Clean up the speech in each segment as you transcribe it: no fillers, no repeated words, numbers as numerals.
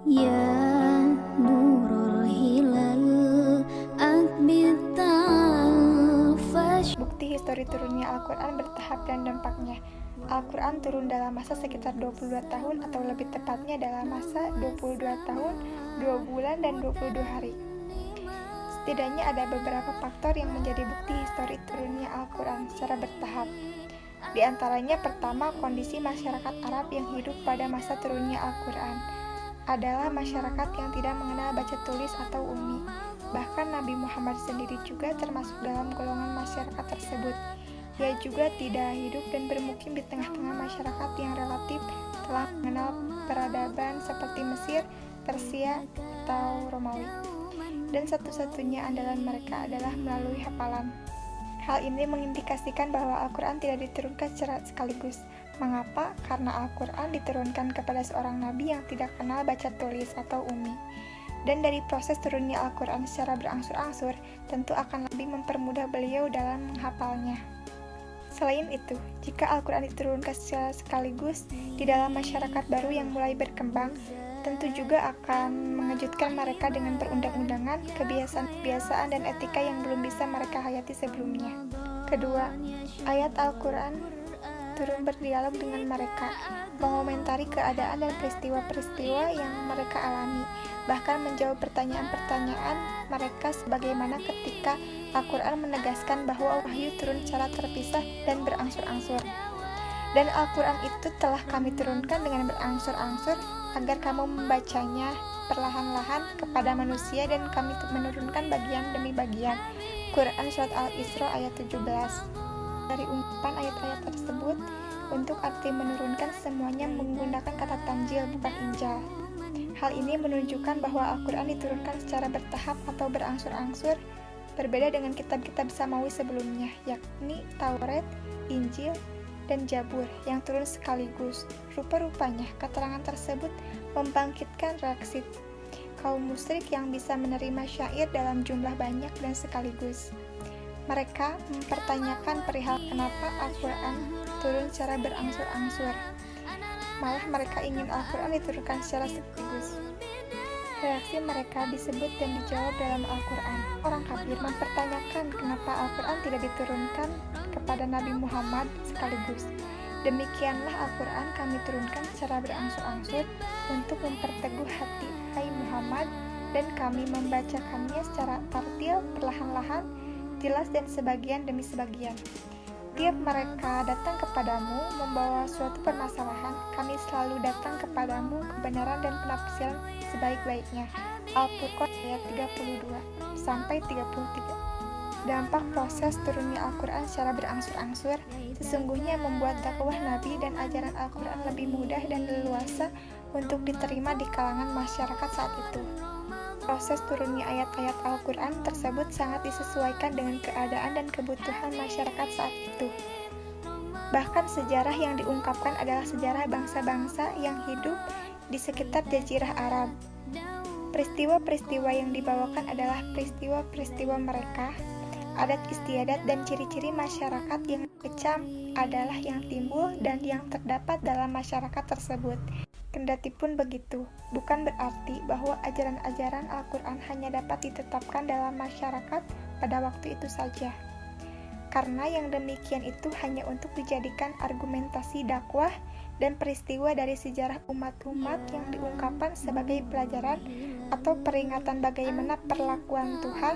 Ya nurul hilal akbital fash. Bukti histori turunnya Al-Quran bertahap dan dampaknya. Al-Quran turun dalam masa sekitar 22 tahun atau lebih tepatnya dalam masa 22 tahun, 2 bulan, dan 22 hari. Setidaknya ada beberapa faktor yang menjadi bukti histori turunnya Al-Quran secara bertahap. Di antaranya pertama, kondisi masyarakat Arab yang hidup pada masa turunnya Al-Quran adalah masyarakat yang tidak mengenal baca tulis atau ummi. Bahkan Nabi Muhammad sendiri juga termasuk dalam golongan masyarakat tersebut. Ia juga tidak hidup dan bermukim di tengah-tengah masyarakat yang relatif telah mengenal peradaban seperti Mesir, Persia, atau Romawi. Dan satu-satunya andalan mereka adalah melalui hafalan. Hal ini mengindikasikan bahwa Al-Quran tidak diturunkan secara sekaligus. Mengapa? Karena Al-Quran diturunkan kepada seorang nabi yang tidak kenal baca tulis atau ummi. Dan dari proses turunnya Al-Quran secara berangsur-angsur, tentu akan lebih mempermudah beliau dalam menghafalnya. Selain itu, jika Al-Quran diturunkan secara sekaligus di dalam masyarakat baru yang mulai berkembang, tentu juga akan mengejutkan mereka dengan perundang-undangan, kebiasaan-kebiasaan, dan etika yang belum bisa mereka hayati sebelumnya. Kedua, ayat Al-Quran turun berdialog dengan mereka, mengomentari keadaan dan peristiwa-peristiwa yang mereka alami, bahkan menjawab pertanyaan-pertanyaan mereka sebagaimana ketika Al-Quran menegaskan bahwa wahyu turun secara terpisah dan berangsur-angsur. Dan Al-Quran itu telah kami turunkan dengan berangsur-angsur agar kamu membacanya perlahan-lahan kepada manusia, dan kami menurunkan bagian demi bagian. Quran Surat Al-Isra ayat 17. Dari ungkapan ayat-ayat tersebut, untuk arti menurunkan semuanya menggunakan kata tanjil, bukan injal. Hal ini menunjukkan bahwa Al-Quran diturunkan secara bertahap atau berangsur-angsur, berbeda dengan kitab-kitab samawi sebelumnya, yakni Taurat, Injil, dan Zabur yang turun sekaligus. Rupa-rupanya, keterangan tersebut membangkitkan reaksi kaum musyrik yang bisa menerima syair dalam jumlah banyak dan sekaligus. Mereka mempertanyakan perihal kenapa Al-Quran turun secara berangsur-angsur. Malah mereka ingin Al-Quran diturunkan secara sekaligus. Reaksi mereka disebut dan dijawab dalam Al-Quran. Orang kafir mempertanyakan kenapa Al-Quran tidak diturunkan kepada Nabi Muhammad sekaligus. Demikianlah Al-Quran kami turunkan secara berangsur-angsur untuk memperteguh hati hai Muhammad, dan kami membacakannya secara tartil, perlahan-lahan, jelas, dan sebagian demi sebagian. Tiap mereka datang kepadamu membawa suatu permasalahan, kami selalu datang kepadamu kebenaran dan penafsiran sebaik-baiknya. Al-Furqan ayat 32-33. Dampak proses turunnya Al-Quran secara berangsur-angsur sesungguhnya membuat dakwah Nabi dan ajaran Al-Quran lebih mudah dan leluasa untuk diterima di kalangan masyarakat saat itu. Proses turunnya ayat-ayat Al-Quran tersebut sangat disesuaikan dengan keadaan dan kebutuhan masyarakat saat itu. Bahkan sejarah yang diungkapkan adalah sejarah bangsa-bangsa yang hidup di sekitar Jazirah Arab. Peristiwa-peristiwa yang dibawakan adalah peristiwa-peristiwa mereka. Adat istiadat dan ciri-ciri masyarakat yang kecam adalah yang timbul dan yang terdapat dalam masyarakat tersebut. Kendatipun begitu, bukan berarti bahwa ajaran-ajaran Al-Quran hanya dapat ditetapkan dalam masyarakat pada waktu itu saja. Karena yang demikian itu hanya untuk dijadikan argumentasi dakwah dan peristiwa dari sejarah umat-umat yang diungkapkan sebagai pelajaran atau peringatan bagaimana perlakuan Tuhan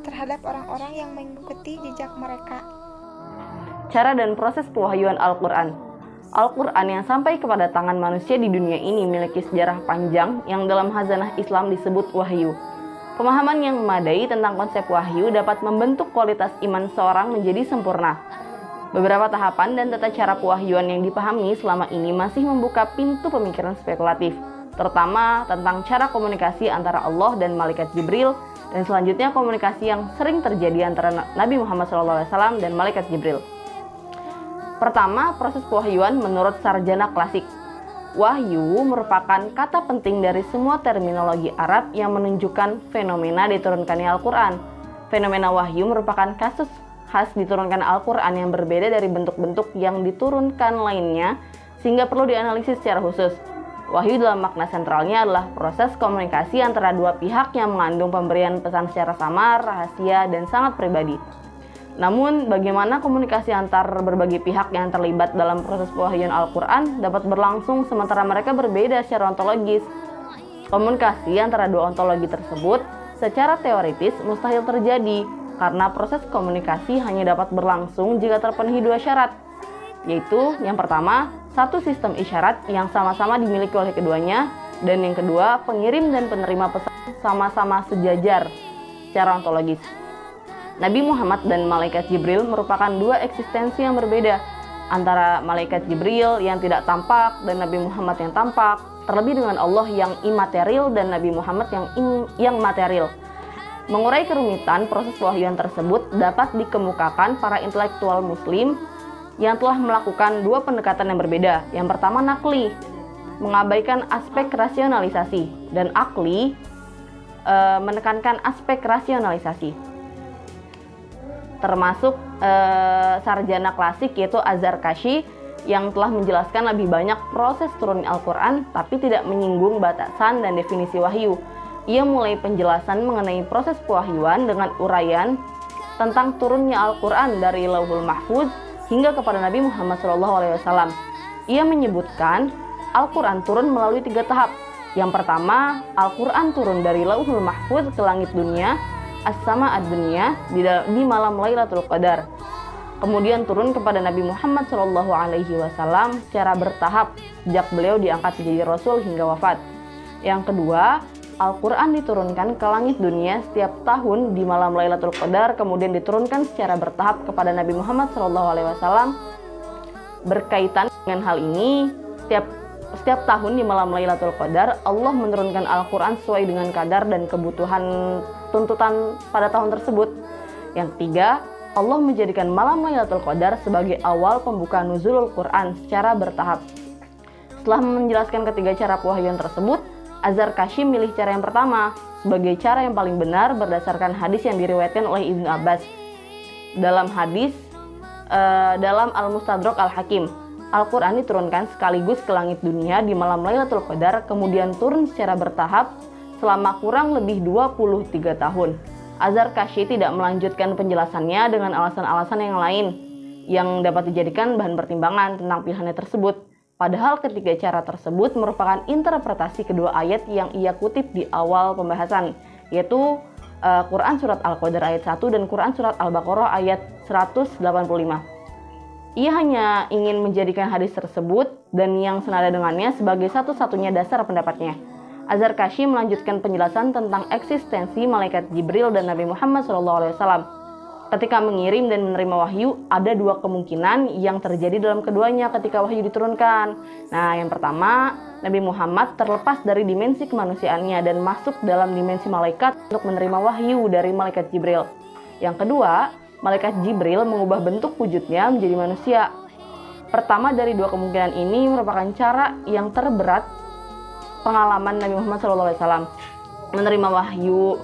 terhadap orang-orang yang mengikuti jejak mereka. Cara dan proses pewahyuan Al-Quran. Al-Quran yang sampai kepada tangan manusia di dunia ini memiliki sejarah panjang yang dalam khazanah Islam disebut wahyu. Pemahaman yang memadai tentang konsep wahyu dapat membentuk kualitas iman seorang menjadi sempurna. Beberapa tahapan dan tata cara pewahyuan yang dipahami selama ini masih membuka pintu pemikiran spekulatif, terutama tentang cara komunikasi antara Allah dan malaikat Jibril, dan selanjutnya komunikasi yang sering terjadi antara Nabi Muhammad SAW dan malaikat Jibril. Pertama, proses pewahyuan menurut sarjana klasik. Wahyu merupakan kata penting dari semua terminologi Arab yang menunjukkan fenomena diturunkannya Al-Quran. Fenomena wahyu merupakan kasus khas diturunkan Al-Quran yang berbeda dari bentuk-bentuk yang diturunkan lainnya, sehingga perlu dianalisis secara khusus. Wahyu dalam makna sentralnya adalah proses komunikasi antara dua pihak yang mengandung pemberian pesan secara samar, rahasia, dan sangat pribadi. Namun, bagaimana komunikasi antar berbagai pihak yang terlibat dalam proses pewahyuan Al-Quran dapat berlangsung sementara mereka berbeda secara ontologis? Komunikasi antara dua ontologi tersebut secara teoritis mustahil terjadi karena proses komunikasi hanya dapat berlangsung jika terpenuhi dua syarat, yaitu yang pertama, satu sistem isyarat yang sama-sama dimiliki oleh keduanya, dan yang kedua, pengirim dan penerima pesan sama-sama sejajar secara ontologis. Nabi Muhammad dan malaikat Jibril merupakan dua eksistensi yang berbeda, antara malaikat Jibril yang tidak tampak dan Nabi Muhammad yang tampak, terlebih dengan Allah yang imaterial dan Nabi Muhammad yang material. Mengurai kerumitan proses pewahyuan tersebut dapat dikemukakan para intelektual muslim yang telah melakukan dua pendekatan yang berbeda. Yang pertama nakli, mengabaikan aspek rasionalisasi, dan akli menekankan aspek rasionalisasi. Termasuk sarjana klasik yaitu Az-Zarkashi yang telah menjelaskan lebih banyak proses turunnya Al-Quran tapi tidak menyinggung batasan dan definisi wahyu. Ia mulai penjelasan mengenai proses pewahyuan dengan uraian tentang turunnya Al-Quran dari Lauhul Mahfuz hingga kepada Nabi Muhammad SAW. Ia menyebutkan Al-Quran turun melalui 3 tahap. Yang pertama, Al-Quran turun dari Lauhul Mahfuz ke langit dunia, as-sama ad-dunia, di malam Lailatul Qadar. Kemudian turun kepada Nabi Muhammad SAW secara bertahap sejak beliau diangkat menjadi Rasul hingga wafat. Yang kedua, Al-Quran diturunkan ke langit dunia setiap tahun di malam Lailatul Qadar, kemudian diturunkan secara bertahap kepada Nabi Muhammad SAW. Berkaitan dengan hal ini, setiap tahun di malam Lailatul Qadar, Allah menurunkan Al-Quran sesuai dengan kadar dan kebutuhan tuntutan pada tahun tersebut. Yang ketiga, Allah menjadikan malam Lailatul Qadar sebagai awal pembuka nuzulul Quran secara bertahap. Setelah menjelaskan ketiga cara pewahyuan tersebut, Az-Zarkashi milih cara yang pertama sebagai cara yang paling benar berdasarkan hadis yang diriwayatkan oleh Ibnu Abbas. Dalam hadis dalam Al-Mustadrak Al-Hakim, Al-Quran diturunkan sekaligus ke langit dunia di malam Lailatul Qadar, kemudian turun secara bertahap selama kurang lebih 23 tahun. Az-Zarkashi tidak melanjutkan penjelasannya dengan alasan-alasan yang lain yang dapat dijadikan bahan pertimbangan tentang pilihannya tersebut. Padahal ketiga cara tersebut merupakan interpretasi kedua ayat yang ia kutip di awal pembahasan, yaitu Quran Surat Al-Qadar ayat 1 dan Quran Surat Al-Baqarah ayat 185. Ia hanya ingin menjadikan hadis tersebut dan yang senada dengannya sebagai satu-satunya dasar pendapatnya. Az-Zarkashi melanjutkan penjelasan tentang eksistensi malaikat Jibril dan Nabi Muhammad SAW. Ketika mengirim dan menerima wahyu, ada dua kemungkinan yang terjadi dalam keduanya ketika wahyu diturunkan. Nah, yang pertama, Nabi Muhammad terlepas dari dimensi kemanusiaannya dan masuk dalam dimensi malaikat untuk menerima wahyu dari malaikat Jibril. Yang kedua, malaikat Jibril mengubah bentuk wujudnya menjadi manusia. Pertama dari dua kemungkinan ini merupakan cara yang terberat pengalaman Nabi Muhammad SAW menerima wahyu.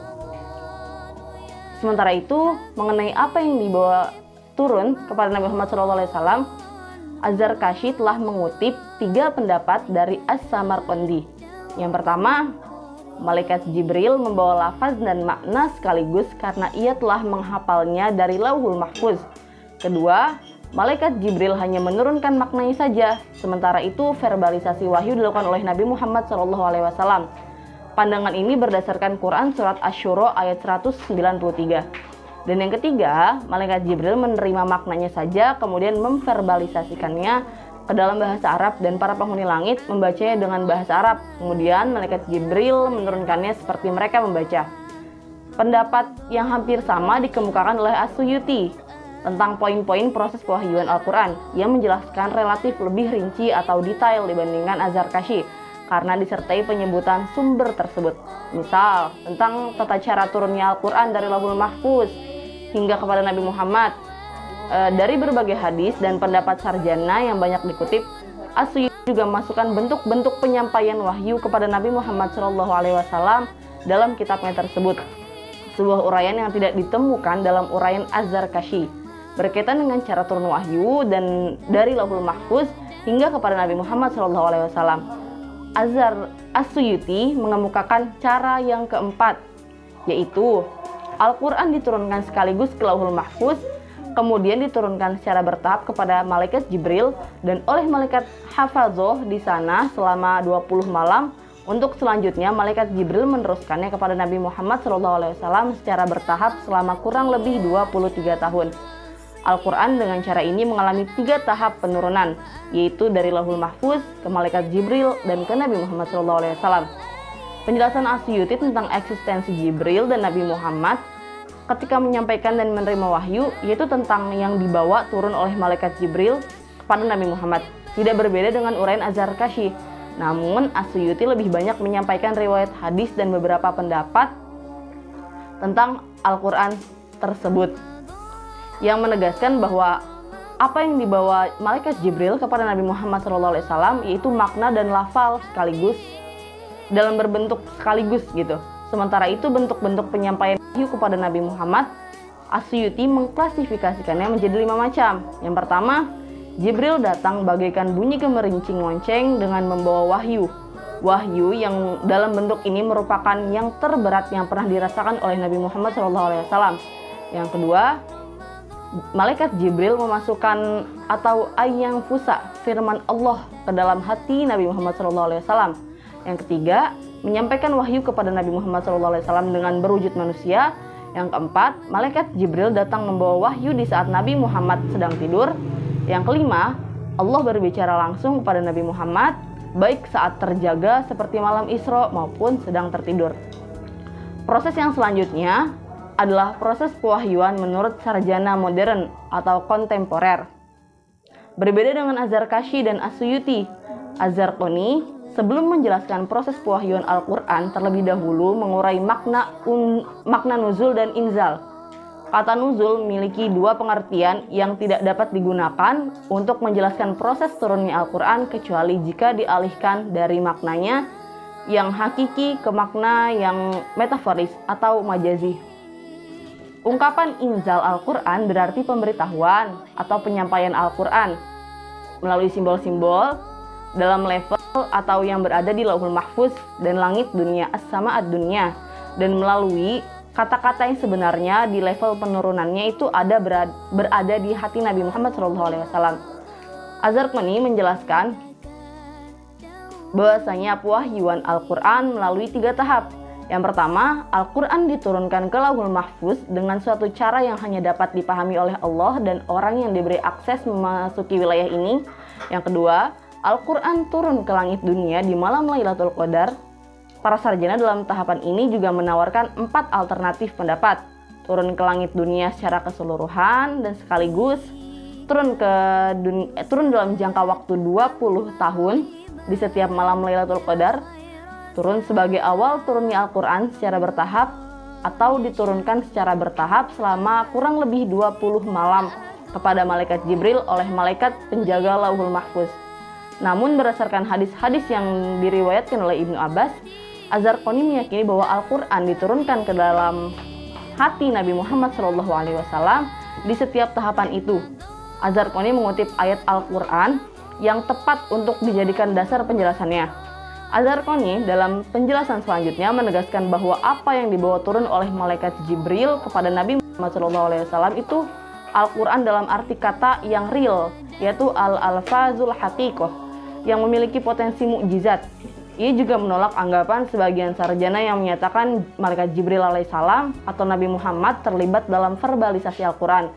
Sementara itu, mengenai apa yang dibawa turun kepada Nabi Muhammad SAW, Az-Zarkashi telah mengutip 3 pendapat dari As-Samarqandi. Yang pertama, malaikat Jibril membawa lafaz dan makna sekaligus karena ia telah menghafalnya dari Lauhul Mahfuz. Kedua, malaikat Jibril hanya menurunkan maknanya saja, sementara itu verbalisasi wahyu dilakukan oleh Nabi Muhammad SAW. Pandangan ini berdasarkan Quran Surat Asy-Syura ayat 193. Dan yang ketiga, malaikat Jibril menerima maknanya saja, kemudian memverbalisasikannya ke dalam bahasa Arab dan para penghuni langit membacanya dengan bahasa Arab. Kemudian malaikat Jibril menurunkannya seperti mereka membaca. Pendapat yang hampir sama dikemukakan oleh As-Suyuti tentang poin-poin proses pewahyuan Al-Quran yang menjelaskan relatif lebih rinci atau detail dibandingkan Az-Zarkashi karena disertai penyebutan sumber tersebut. Misal, tentang tata cara turunnya Al-Quran dari Lauhul Mahfuz hingga kepada Nabi Muhammad. Dari berbagai hadis dan pendapat sarjana yang banyak dikutip, As-Suyuti juga memasukkan bentuk-bentuk penyampaian wahyu kepada Nabi Muhammad SAW dalam kitabnya tersebut. Sebuah uraian yang tidak ditemukan dalam uraian Az-Zarkashi berkaitan dengan cara turun wahyu dan dari Lauhul Mahfuz hingga kepada Nabi Muhammad SAW. Azhar As-Suyuti mengemukakan cara yang keempat, yaitu Al-Quran diturunkan sekaligus ke Lauhul Mahfuz, kemudian diturunkan secara bertahap kepada malaikat Jibril dan oleh malaikat Hafadzoh di sana selama 20 malam. Untuk selanjutnya malaikat Jibril meneruskannya kepada Nabi Muhammad SAW secara bertahap selama kurang lebih 23 tahun. Al-Quran dengan cara ini mengalami 3 tahap penurunan, yaitu dari Lauhul Mahfuz ke malaikat Jibril dan ke Nabi Muhammad SAW. Penjelasan As-Suyuti tentang eksistensi Jibril dan Nabi Muhammad ketika menyampaikan dan menerima wahyu, yaitu tentang yang dibawa turun oleh malaikat Jibril kepada Nabi Muhammad, tidak berbeda dengan uraian Az-Zarkashi. Namun As-Suyuti lebih banyak menyampaikan riwayat hadis dan beberapa pendapat tentang Al-Quran tersebut, yang menegaskan bahwa apa yang dibawa malaikat Jibril kepada Nabi Muhammad SAW yaitu makna dan lafal sekaligus dalam berbentuk sekaligus gitu. Sementara itu bentuk-bentuk penyampaian wahyu kepada Nabi Muhammad, As-Suyuti mengklasifikasikannya menjadi 5 macam. Yang pertama, Jibril datang bagaikan bunyi gemerincing lonceng dengan membawa wahyu. Wahyu yang dalam bentuk ini merupakan yang terberat yang pernah dirasakan oleh Nabi Muhammad SAW. Yang kedua, malaikat Jibril memasukkan atau ayang fusa firman Allah ke dalam hati Nabi Muhammad SAW. Yang ketiga, menyampaikan wahyu kepada Nabi Muhammad SAW dengan berwujud manusia. Yang keempat, malaikat Jibril datang membawa wahyu di saat Nabi Muhammad sedang tidur. Yang kelima, Allah berbicara langsung kepada Nabi Muhammad, baik saat terjaga seperti malam Isra maupun sedang tertidur. Proses yang selanjutnya adalah proses pewahyuan menurut sarjana modern atau kontemporer. Berbeda dengan Az-Zarkashi dan As-Suyuti, Az-Zarqani sebelum menjelaskan proses pewahyuan Al-Quran terlebih dahulu mengurai makna nuzul dan inzal. Kata nuzul memiliki 2 pengertian yang tidak dapat digunakan untuk menjelaskan proses turunnya Al-Quran kecuali jika dialihkan dari maknanya yang hakiki ke makna yang metaforis atau majazi. Ungkapan inzal Al-Quran berarti pemberitahuan atau penyampaian Al-Quran melalui simbol-simbol dalam level atau yang berada di Lauhul Mahfuz dan langit dunia as-sama ad-dunya, dan melalui kata-kata yang sebenarnya di level penurunannya itu berada di hati Nabi Muhammad SAW. Az-Zarqani menjelaskan bahwasanya pewahyuan Al-Quran melalui 3 tahap. Yang pertama, Al-Quran diturunkan ke Lauhul Mahfuz dengan suatu cara yang hanya dapat dipahami oleh Allah dan orang yang diberi akses memasuki wilayah ini. Yang kedua, Al-Quran turun ke langit dunia di malam Lailatul Qadar. Para sarjana dalam tahapan ini juga menawarkan 4 alternatif pendapat. Turun ke langit dunia secara keseluruhan dan sekaligus turun dalam jangka waktu 20 tahun di setiap malam Lailatul Qadar. Turun sebagai awal turunnya Al-Quran secara bertahap, atau diturunkan secara bertahap selama kurang lebih 20 malam kepada malaikat Jibril oleh malaikat penjaga Lauhul Mahfuz. Namun berdasarkan hadis-hadis yang diriwayatkan oleh Ibnu Abbas, Az-Zarqani meyakini bahwa Al-Quran diturunkan ke dalam hati Nabi Muhammad SAW di setiap tahapan itu. Az-Zarqani mengutip ayat Al-Quran yang tepat untuk dijadikan dasar penjelasannya. Az-Zarqani dalam penjelasan selanjutnya menegaskan bahwa apa yang dibawa turun oleh malaikat Jibril kepada Nabi Muhammad SAW itu Al-Quran dalam arti kata yang real, yaitu al-alfazul haqiqah, yang memiliki potensi mukjizat. Ia juga menolak anggapan sebagian sarjana yang menyatakan malaikat Jibril alaihissalam atau Nabi Muhammad terlibat dalam verbalisasi Al-Quran.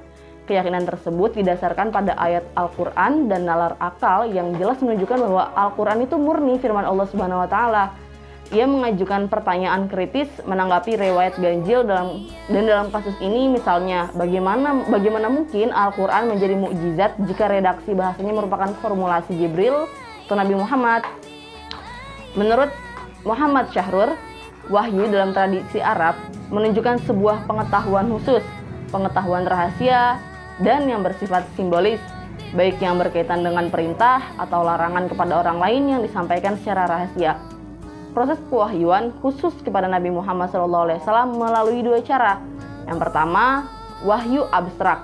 Keyakinan tersebut didasarkan pada ayat Al-Quran dan nalar akal yang jelas menunjukkan bahwa Al-Quran itu murni firman Allah Subhanahu wa Ta'ala. Ia mengajukan pertanyaan kritis menanggapi riwayat ganjil dalam kasus ini, misalnya bagaimana mungkin Al-Quran menjadi mukjizat jika redaksi bahasanya merupakan formulasi Jibril atau Nabi Muhammad. Menurut Muhammad Syahrur, wahyu dalam tradisi Arab menunjukkan sebuah pengetahuan khusus, pengetahuan rahasia, dan yang bersifat simbolis, baik yang berkaitan dengan perintah atau larangan kepada orang lain yang disampaikan secara rahasia. Proses pewahyuan khusus kepada Nabi Muhammad SAW melalui 2 cara. Yang pertama, wahyu abstrak,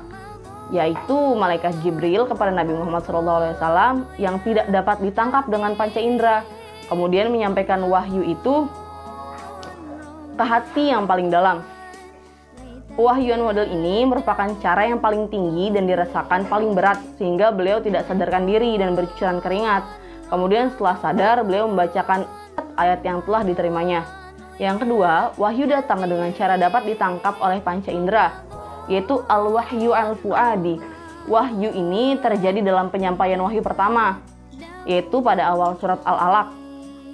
yaitu malaikat Jibril kepada Nabi Muhammad SAW yang tidak dapat ditangkap dengan panca indera. kemudian menyampaikan wahyu itu ke hati yang paling dalam. Pewahyuan model ini merupakan cara yang paling tinggi dan dirasakan paling berat, sehingga beliau tidak sadarkan diri dan bercucuran keringat. Kemudian setelah sadar, beliau membacakan ayat yang telah diterimanya. Yang kedua, wahyu datang dengan cara dapat ditangkap oleh panca indera, yaitu al-wahyu al-fuadi. Wahyu ini terjadi dalam penyampaian wahyu pertama, yaitu pada awal surat Al-Alaq.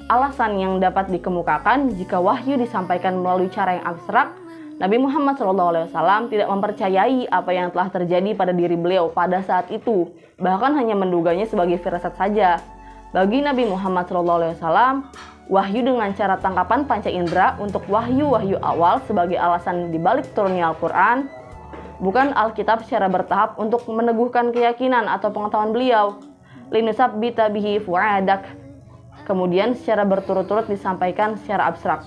Alasan yang dapat dikemukakan jika wahyu disampaikan melalui cara yang abstrak, Nabi Muhammad SAW tidak mempercayai apa yang telah terjadi pada diri beliau pada saat itu, bahkan hanya menduganya sebagai firasat saja. Bagi Nabi Muhammad SAW, wahyu dengan cara tangkapan panca indera untuk wahyu-wahyu awal sebagai alasan dibalik turunnya Al-Quran, bukan Alkitab secara bertahap untuk meneguhkan keyakinan atau pengetahuan beliau. Linusabbita bihi fu'adak. Kemudian secara berturut-turut disampaikan secara abstrak.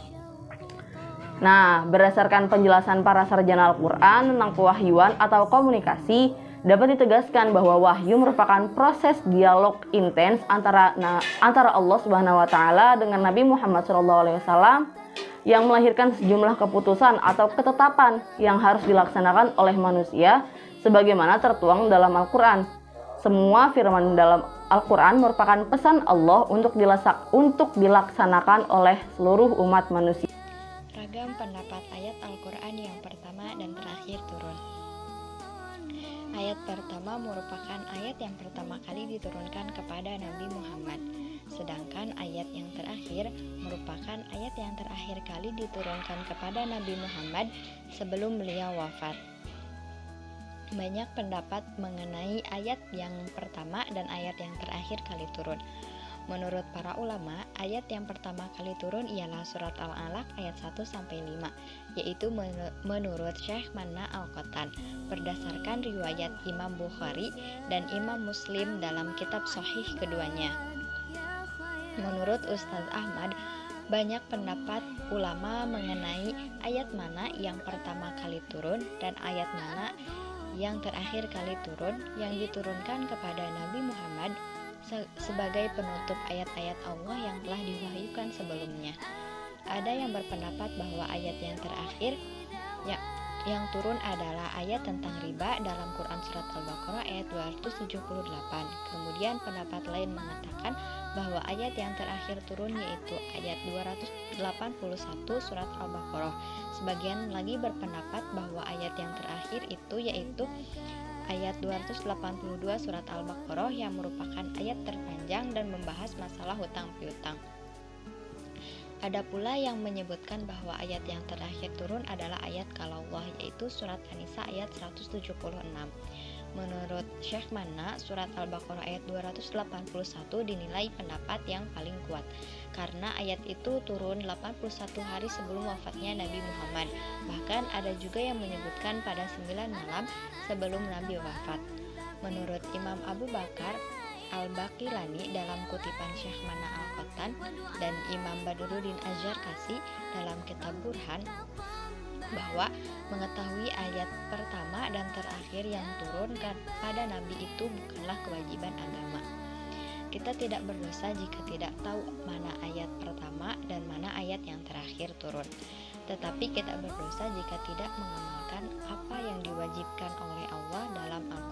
Nah, berdasarkan penjelasan para sarjana Al-Quran tentang pewahyuan atau komunikasi, dapat ditegaskan bahwa wahyu merupakan proses dialog intens antara Allah Subhanahu wa Ta'ala dengan Nabi Muhammad SAW yang melahirkan sejumlah keputusan atau ketetapan yang harus dilaksanakan oleh manusia sebagaimana tertuang dalam Al-Quran. Semua firman dalam Al-Quran merupakan pesan Allah untuk dilaksanakan oleh seluruh umat manusia. Ragam pendapat ayat Al-Quran yang pertama dan terakhir turun. Ayat pertama merupakan ayat yang pertama kali diturunkan kepada Nabi Muhammad, sedangkan ayat yang terakhir merupakan ayat yang terakhir kali diturunkan kepada Nabi Muhammad sebelum beliau wafat. Banyak pendapat mengenai ayat yang pertama dan ayat yang terakhir kali turun. Menurut para ulama, ayat yang pertama kali turun ialah surat Al-Alaq ayat 1-5, yaitu menurut Syekh Manna Al-Qattan, berdasarkan riwayat Imam Bukhari dan Imam Muslim dalam kitab Sahih keduanya. Menurut Ustaz Ahmad, banyak pendapat ulama mengenai ayat mana yang pertama kali turun dan ayat mana yang terakhir kali turun yang diturunkan kepada Nabi Muhammad sebagai penutup ayat-ayat Allah yang telah diwahyukan sebelumnya. Ada yang berpendapat bahwa ayat yang terakhir yang turun adalah ayat tentang riba dalam Quran Surat Al-Baqarah ayat 278. Kemudian pendapat lain mengatakan bahwa ayat yang terakhir turun yaitu ayat 281 Surat Al-Baqarah. Sebagian lagi berpendapat bahwa ayat yang terakhir itu yaitu ayat 282 Surat Al-Baqarah yang merupakan ayat terpanjang dan membahas masalah hutang piutang. Ada pula yang menyebutkan bahwa ayat yang terakhir turun adalah ayat kalallah, yaitu surat An-Nisa ayat 176. Menurut Syekh Manna, surat Al-Baqarah ayat 281 dinilai pendapat yang paling kuat karena ayat itu turun 81 hari sebelum wafatnya Nabi Muhammad. Bahkan ada juga yang menyebutkan pada 9 malam sebelum Nabi wafat. Menurut Imam Abu Bakar Al-Baqilani dalam kutipan Syekh Manna Al-Qattan dan Imam Badruddin Az-Zarkasi dalam kitab Burhan, bahwa mengetahui ayat pertama dan terakhir yang turun pada Nabi itu bukanlah kewajiban agama. Kita tidak berdosa jika tidak tahu mana ayat pertama dan mana ayat yang terakhir turun. Tetapi kita berdosa jika tidak mengamalkan apa yang diwajibkan oleh Allah dalam Al-Quran.